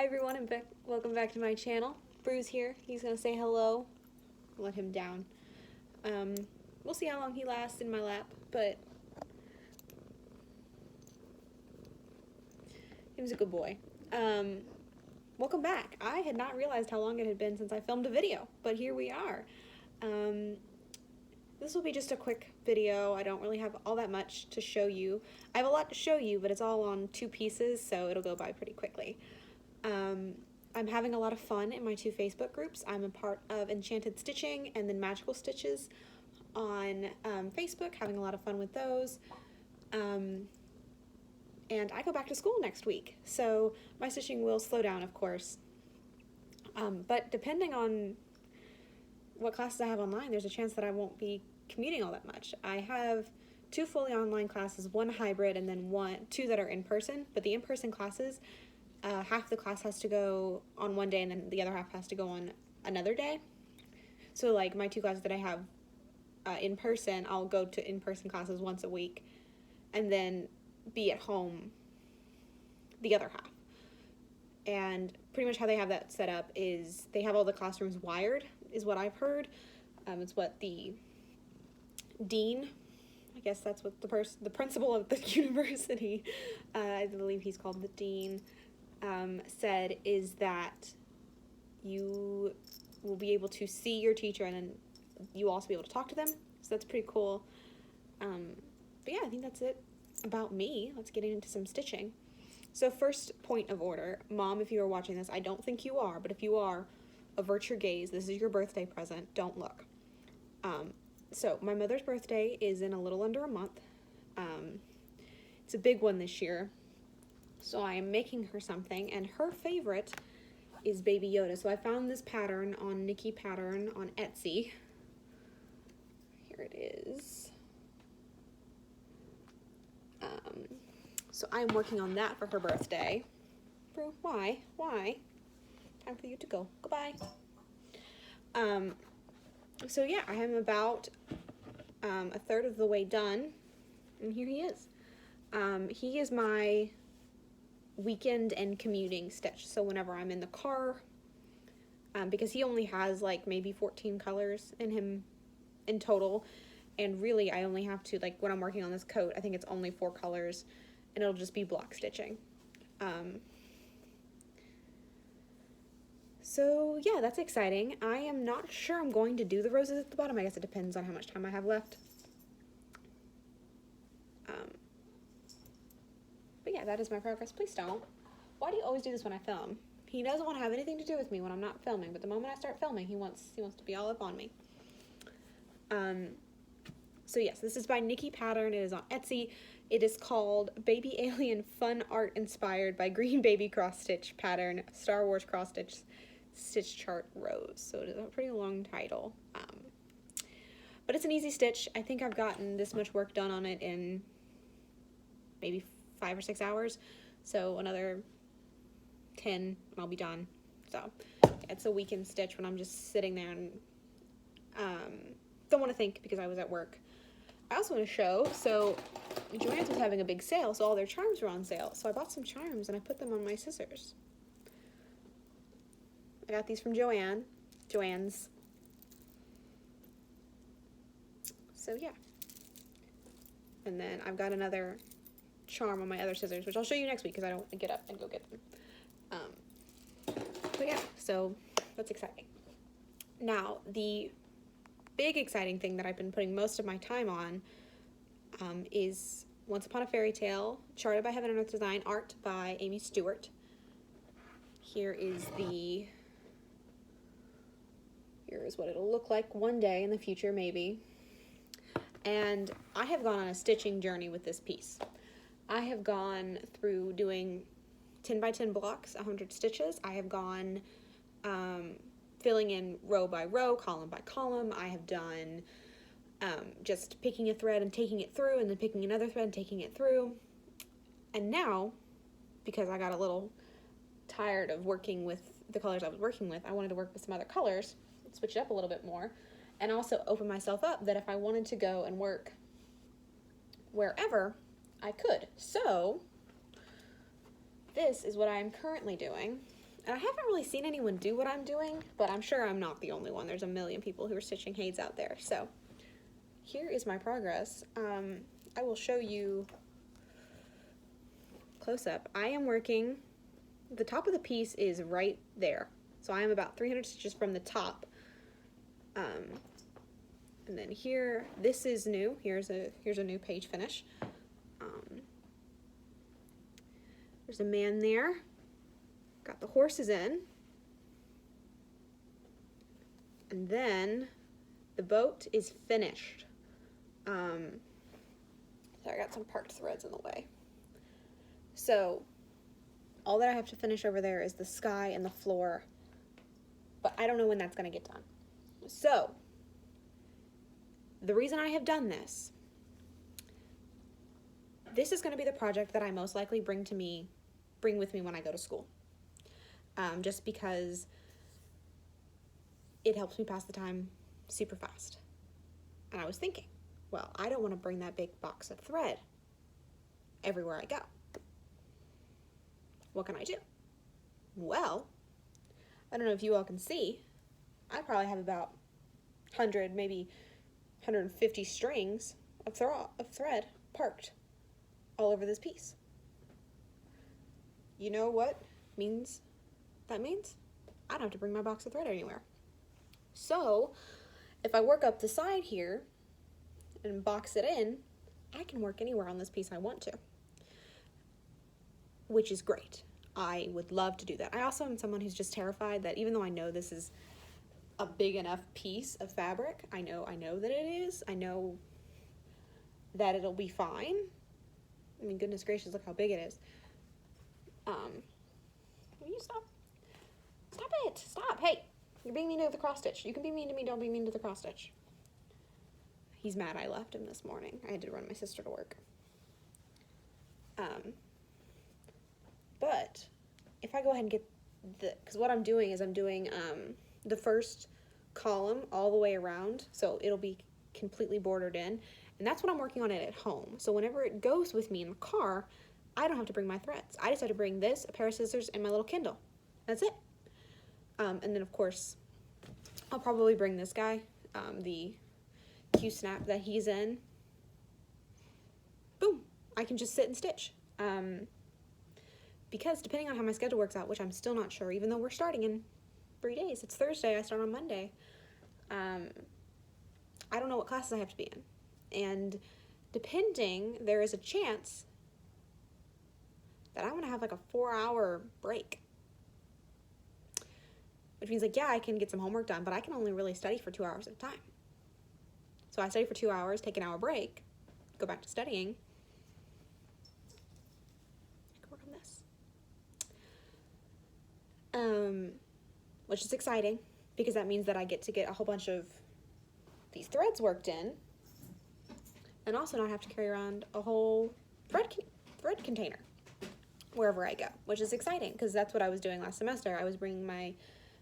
Hi everyone, and welcome back to my channel. Bruce here. He's gonna say hello. Let him down. We'll see how long he lasts in my lap, but he was a good boy. Welcome back. I had not realized how long it had been since I filmed a video, but here we are. This will be just a quick video. I don't really have all that much to show you. I have a lot to show you, but it's all on 2 pieces, so it'll go by pretty quickly. I'm having a lot of fun in my 2 Facebook groups. I'm a part of Enchanted Stitching and then Magical Stitches on Facebook, having a lot of fun with those. And I go back to school next week, so my stitching will slow down, of course. But depending on what classes I have online, there's a chance that I won't be commuting all that much. I have 2 fully online classes, 1 hybrid, and then 2 that are in person. But the in-person classes, half the class has to go on one day and then the other half has to go on another day. So like my 2 classes that I have in person, I'll go to in-person classes once a week and then be at home the other half. And pretty much how they have that set up is they have all the classrooms wired, is what I've heard. It's what the dean, I guess that's what the principal of the university, I believe he's called the dean, said, is that you will be able to see your teacher and then you also be able to talk to them. So that's pretty cool. But yeah, I think that's it about me. Let's get into some stitching. So first point of order, Mom, if you are watching this, I don't think you are, but if you are, avert your gaze. This is your birthday present. Don't look. So my mother's birthday is in a little under a month. It's a big one this year. So I am making her something, and her favorite is Baby Yoda. So I found this pattern on Nikki Pattern on Etsy. Here it is. So I'm working on that for her birthday. Bro, why? Why? Time for you to go. Goodbye. So yeah, I am about a third of the way done, and here he is. He is my weekend and commuting stitch. So whenever I'm in the car, because he only has like maybe 14 colors in him in total, and really I only have to, like when I'm working on this coat, I think it's only 4 colors, and it'll just be block stitching. So yeah, that's exciting. I am not sure I'm going to do the roses at the bottom. I guess it depends on how much time I have left. But yeah, that is my progress. Please don't. Why do you always do this when I film? He doesn't want to have anything to do with me when I'm not filming, but the moment I start filming, he wants to be all up on me. So yes, this is by Nikki Pattern. It is on Etsy. It is called Baby Alien Fun Art Inspired by Green Baby Cross Stitch Pattern Star Wars Cross Stitch Stitch Chart Rose. So it is a pretty long title. But it's an easy stitch. I think I've gotten this much work done on it in maybe 5 or 6 hours. So another 10 and I'll be done. So it's a weekend stitch when I'm just sitting there and don't want to think because I was at work. I also want to show, so Joann's was having a big sale, so all their charms were on sale. So I bought some charms and I put them on my scissors. I got these from Joann's. So yeah. And then I've got another charm on my other scissors, which I'll show you next week because I don't get up and go get them. But yeah, so that's exciting. Now, the big exciting thing that I've been putting most of my time on is Once Upon a Fairy Tale, charted by Heaven and Earth Design, art by Amy Stewart. Here's what it'll look like one day in the future, maybe. And I have gone on a stitching journey with this piece. I have gone through doing 10 by 10 blocks, 100 stitches. I have gone filling in row by row, column by column. I have done just picking a thread and taking it through, and then picking another thread and taking it through. And now, because I got a little tired of working with the colors I was working with, I wanted to work with some other colors, switch it up a little bit more, and also open myself up that if I wanted to go and work wherever, I could. So this is what I am currently doing. And I haven't really seen anyone do what I'm doing, but I'm sure I'm not the only one. There's a million people who are stitching Hades out there. So here is my progress. I will show you close up. I am working, the top of the piece is right there. So I am about 300 stitches from the top. And then here, this is new. Here's a new page finish. There's a man there. Got the horses in. And then the boat is finished. So I got some parked threads in the way. So all that I have to finish over there is the sky and the floor, but I don't know when that's going to get done. So the reason I have done this is going to be the project that I most likely bring with me when I go to school. Just because it helps me pass the time super fast. And I was thinking, well, I don't want to bring that big box of thread everywhere I go. What can I do? Well, I don't know if you all can see, I probably have about 100, maybe 150 strings of thread parked all over this piece. You know what that means? I don't have to bring my box of thread anywhere. So if I work up the side here and box it in, I can work anywhere on this piece I want to, which is great. I would love to do that. I also am someone who's just terrified that even though I know this is a big enough piece of fabric, I know that it is. I know that it'll be fine. I mean, goodness gracious, look how big it is. Will you stop? Stop it! Stop! Hey! You're being mean to the cross stitch. You can be mean to me, don't be mean to the cross stitch. He's mad I left him this morning. I had to run my sister to work. But if I go ahead and get because what I'm doing is I'm doing the first column all the way around, so it'll be completely bordered in, and that's what I'm working on it at home. So whenever it goes with me in the car, I don't have to bring my threads. I just have to bring this, a pair of scissors, and my little Kindle. That's it. And then of course, I'll probably bring this guy, the Q-snap that he's in. Boom! I can just sit and stitch. Because depending on how my schedule works out, which I'm still not sure, even though we're starting in 3 days, it's Thursday, I start on Monday, I don't know what classes I have to be in. And depending, there is a chance that I'm going to have like a 4-hour break. Which means like, yeah, I can get some homework done, but I can only really study for 2 hours at a time. So I study for 2 hours, take an hour break, go back to studying. I can work on this. Which is exciting because that means that I get to get a whole bunch of these threads worked in and also not have to carry around a whole thread container wherever I go, which is exciting because that's what I was doing last semester. I was bringing my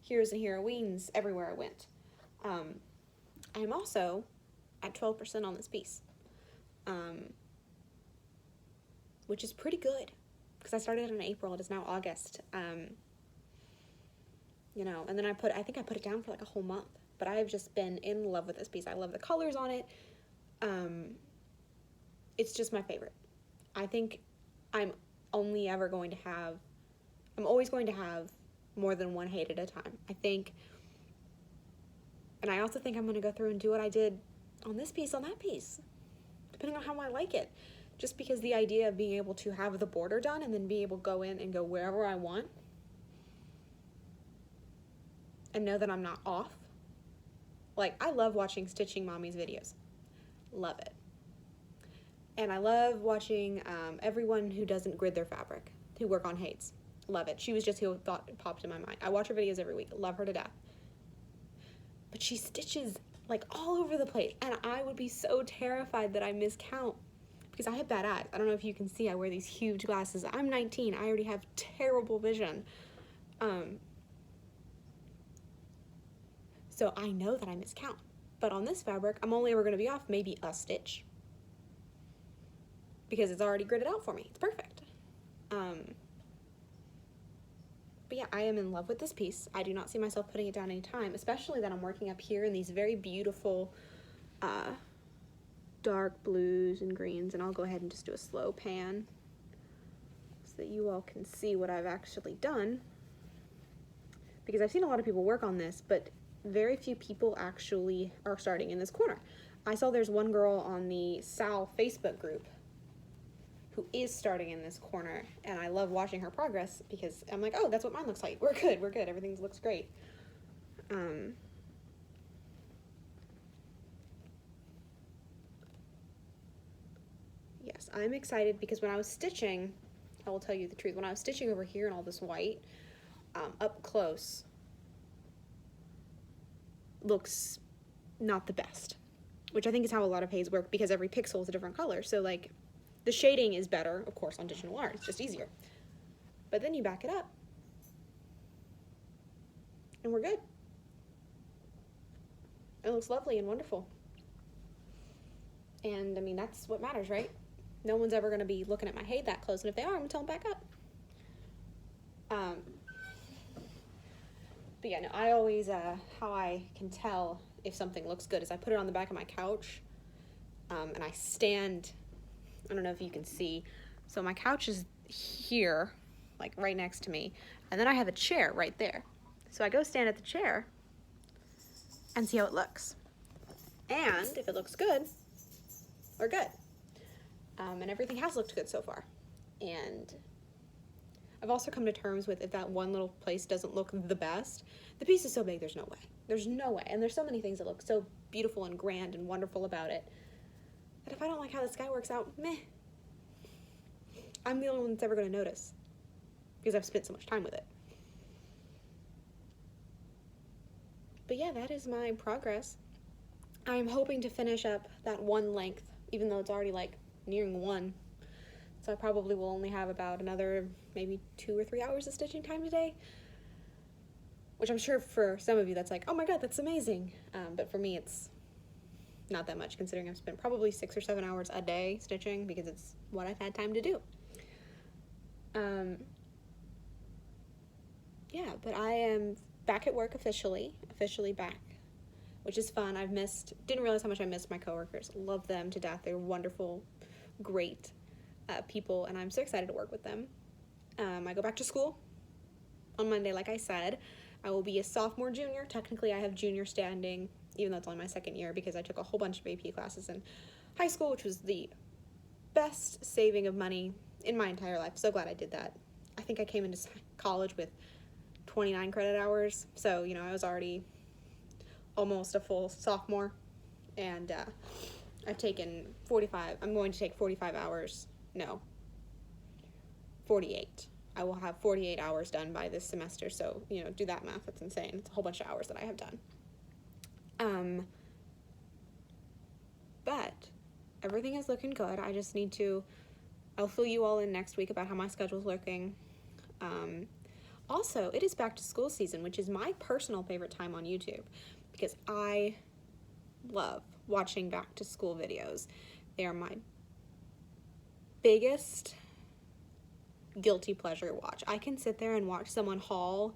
heroes and heroines everywhere I went. I'm also at 12% on this piece, which is pretty good because I started in April. It is now August. You know, and then I think I put it down for like a whole month, but I have just been in love with this piece. I love the colors on it. It's just my favorite. I think I'm always going to have more than one Hade at a time. I think, and I also think I'm going to go through and do what I did on this piece, on that piece, depending on how I like it. Just because the idea of being able to have the border done and then be able to go in and go wherever I want and know that I'm not off. Like, I love watching Stitching Mommy's videos. Love it. And I love watching everyone who doesn't grid their fabric, who work on Hades. Love it. She was just who thought it popped in my mind. I watch her videos every week. Love her to death. But she stitches like all over the place. And I would be so terrified that I miscount because I have bad eyes. I don't know if you can see, I wear these huge glasses. I'm 19. I already have terrible vision. So I know that I miscount. But on this fabric, I'm only ever going to be off maybe a stitch because it's already gridded out for me. It's perfect. But yeah, I am in love with this piece. I do not see myself putting it down anytime, especially that I'm working up here in these very beautiful dark blues and greens, and I'll go ahead and just do a slow pan so that you all can see what I've actually done, because I've seen a lot of people work on this, but very few people actually are starting in this corner. I saw there's one girl on the Sal Facebook group who is starting in this corner, and I love watching her progress because I'm like, oh, that's what mine looks like. We're good, everything looks great. Yes, I'm excited because when I was stitching, I will tell you the truth, when I was stitching over here in all this white, up close, looks not the best, which I think is how a lot of haze work, because every pixel is a different color. So like the shading is better, of course, on digital art. It's just easier. But then you back it up and we're good. It looks lovely and wonderful. And I mean, that's what matters, right? No one's ever going to be looking at my hay that close, and if they are, I'm going to tell them back up. But yeah, no, I always, how I can tell if something looks good is I put it on the back of my couch, and I stand, I don't know if you can see, so my couch is here, like right next to me, and then I have a chair right there. So I go stand at the chair and see how it looks. And if it looks good, we're good. And everything has looked good so far. And I've also come to terms with, if that one little place doesn't look the best, the piece is so big, there's no way. There's no way. And there's so many things that look so beautiful and grand and wonderful about it, that if I don't like how the sky works out, meh. I'm the only one that's ever going to notice, because I've spent so much time with it. But yeah, that is my progress. I'm hoping to finish up that one length, even though it's already like nearing 1. So I probably will only have about another maybe 2 or 3 hours of stitching time today, which I'm sure for some of you that's like, oh my god, that's amazing. But for me, it's not that much, considering I've spent probably 6 or 7 hours a day stitching, because it's what I've had time to do. Yeah, but I am back at work officially back, which is fun. Didn't realize how much I missed my coworkers. Love them to death. They're wonderful, great people, and I'm so excited to work with them. I go back to school on Monday, like I said. I will be a sophomore junior. Technically, I have junior standing, even though it's only my second year, because I took a whole bunch of AP classes in high school, which was the best saving of money in my entire life. So glad I did that. I think I came into college with 29 credit hours, so, you know, I was already almost a full sophomore, and I've taken 45, I'm going to take 45 hours, no, 48. I will have 48 hours done by this semester, so, you know, do that math, that's insane. It's a whole bunch of hours that I have done. But everything is looking good. I just need to, I'll fill you all in next week about how my schedule's looking. Also, it is back to school season, which is my personal favorite time on YouTube, because I love watching back to school videos. They are my biggest guilty pleasure watch. I can sit there and watch someone haul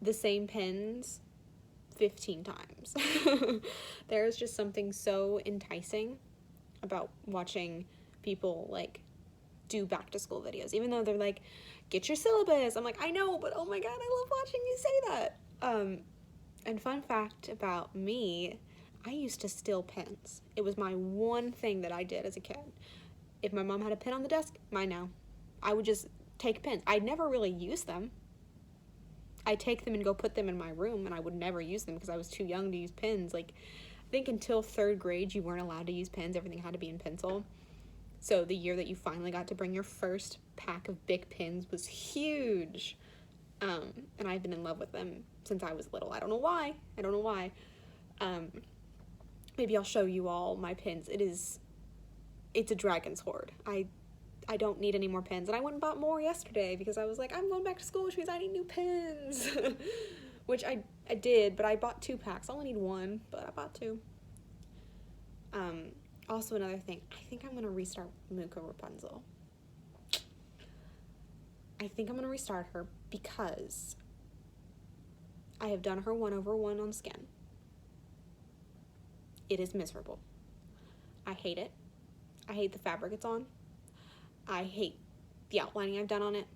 the same pins 15 times. There's just something so enticing about watching people like do back to school videos, even though they're like, get your syllabus. I'm like, I know, but oh my god, I love watching you say that. And fun fact about me, I used to steal pins. It was my one thing that I did as a kid. If my mom had a pin on the desk, mine now. I would just take pins. I'd never really use them. I'd take them and go put them in my room, and I would never use them because I was too young to use pins. Like, I think until 3rd grade, you weren't allowed to use pins. Everything had to be in pencil. So the year that you finally got to bring your first pack of Bic pins was huge. And I've been in love with them since I was little. I don't know why. Maybe I'll show you all my pins. It's a dragon's hoard. I don't need any more pins. And I went and bought more yesterday because I was like, I'm going back to school, which means I need new pins. Which I did, but I bought 2 packs. I only need 1, but I bought 2. Also another thing, I think I'm going to restart Muka Rapunzel. I think I'm going to restart her because I have done her 1/1 on skin. It is miserable. I hate it. I hate the fabric it's on. I hate the outlining I've done on it.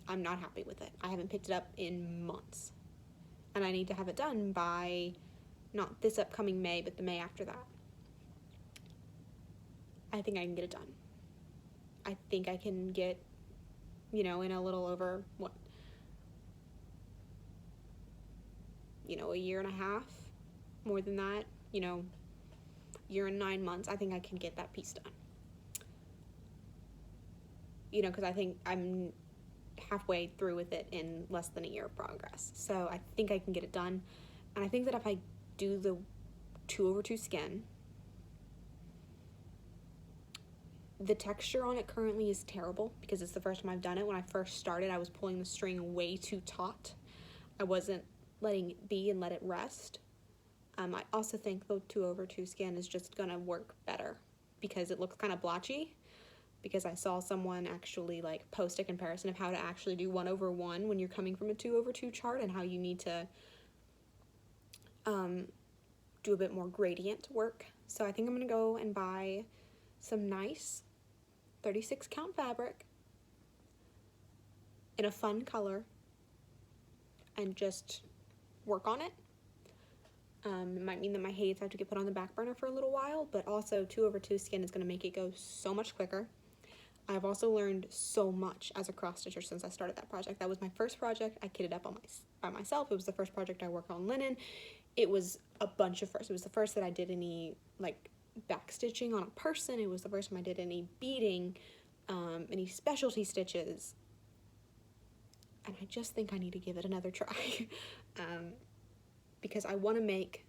I'm not happy with it. I haven't picked it up in months. And I need to have it done by not this upcoming May, but the May after that. I think I can get it done. I think I can get, in a little over, a year and a half, more than that, year and 9 months, I think I can get that piece done. Because I think I'm halfway through with it in less than a year of progress. So I think I can get it done. And I think that if I do the 2/2 skin, the texture on it currently is terrible because it's the first time I've done it. When I first started, I was pulling the string way too taut. I wasn't letting it be and let it rest. I also think the 2/2 skin is just gonna work better because it looks kind of blotchy, because I saw someone actually post a comparison of how to actually do 1/1 when you're coming from a 2/2 chart, and how you need to do a bit more gradient work. So I think I'm gonna go and buy some nice 36 count fabric in a fun color and just work on it. It might mean that my heights have to get put on the back burner for a little while, but also 2/2 skin is going to make it go so much quicker. I've also learned so much as a cross stitcher since I started that project. That was my first project. I kitted up by myself. It was the first project I worked on linen. It was a bunch of firsts. It was the first that I did any back stitching on a person. It was the first time I did any beading, any specialty stitches, and I just think I need to give it another try. Because I want to make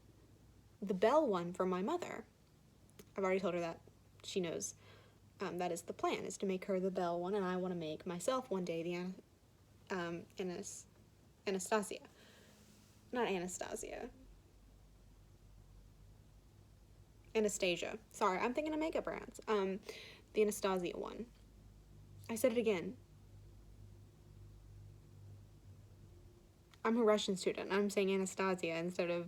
the bell one for my mother. I've already told her that. She knows. That is the plan, is to make her the bell one, and I want to make myself one day the Anastasia. Not Anastasia. Anastasia. Sorry, I'm thinking of makeup brands. The Anastasia one. I said it again. I'm a Russian student. I'm saying Anastasia instead of,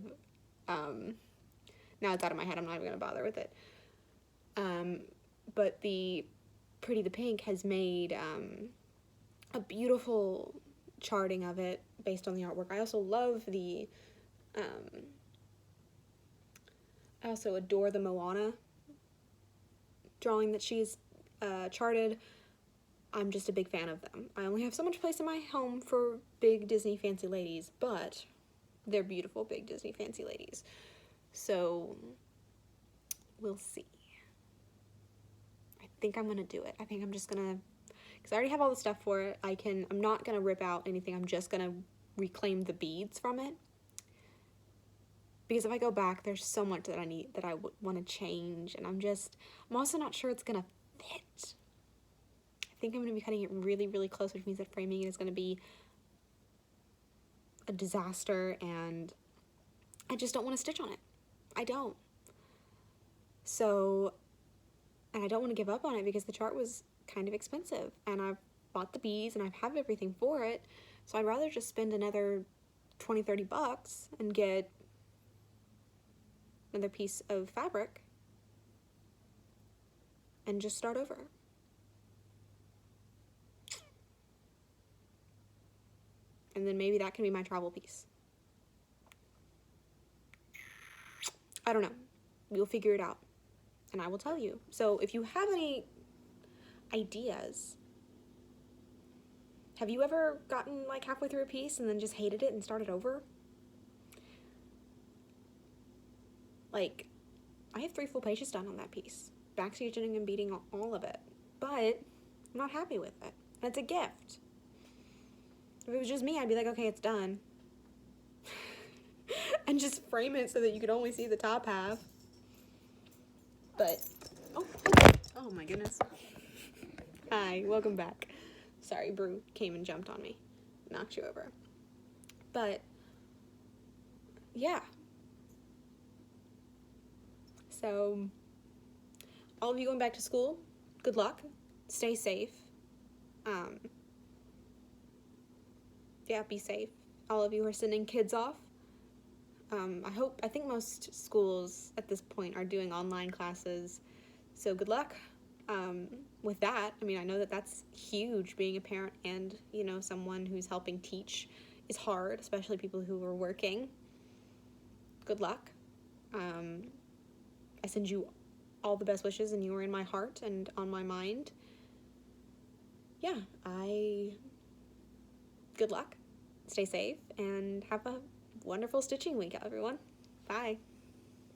now it's out of my head. I'm not even going to bother with it. But the Pretty the Pink has made a beautiful charting of it based on the artwork. I also love I also adore the Moana drawing that she's charted. I'm just a big fan of them. I only have so much place in my home for big Disney fancy ladies, but they're beautiful big Disney fancy ladies. So we'll see. I think I'm gonna do it. I think I'm just gonna, because I already have all the stuff for it. I'm not gonna rip out anything. I'm just gonna reclaim the beads from it. Because if I go back, there's so much that I would want to change, and I'm also not sure it's gonna fit. I think I'm going to be cutting it really, really close, which means that framing it is going to be a disaster, and I just don't want to stitch on it. I don't. So, and I don't want to give up on it because the chart was kind of expensive, and I've bought the beads, and I have everything for it, so I'd rather just spend another $20-30 and get another piece of fabric and just start over. And then maybe that can be my travel piece. I don't know. We'll figure it out. And I will tell you. So if you have any ideas, have you ever gotten halfway through a piece and then just hated it and started over? I have 3 full pages done on that piece. Backstitching and beading all of it. But I'm not happy with it. And it's a gift. If it was just me, I'd be like, okay, it's done. And just frame it so that you could only see the top half. But, oh my goodness. Hi, welcome back. Sorry, Brew came and jumped on me. Knocked you over. But, yeah. So, all of you going back to school, good luck. Stay safe. yeah, be safe. All of you who are sending kids off. I think most schools at this point are doing online classes, so good luck. With that, I mean, I know that that's huge, being a parent and, you know, someone who's helping teach is hard, especially people who are working. Good luck. I send you all the best wishes, and you are in my heart and on my mind. Yeah, good luck, stay safe, and have a wonderful stitching week, everyone. Bye.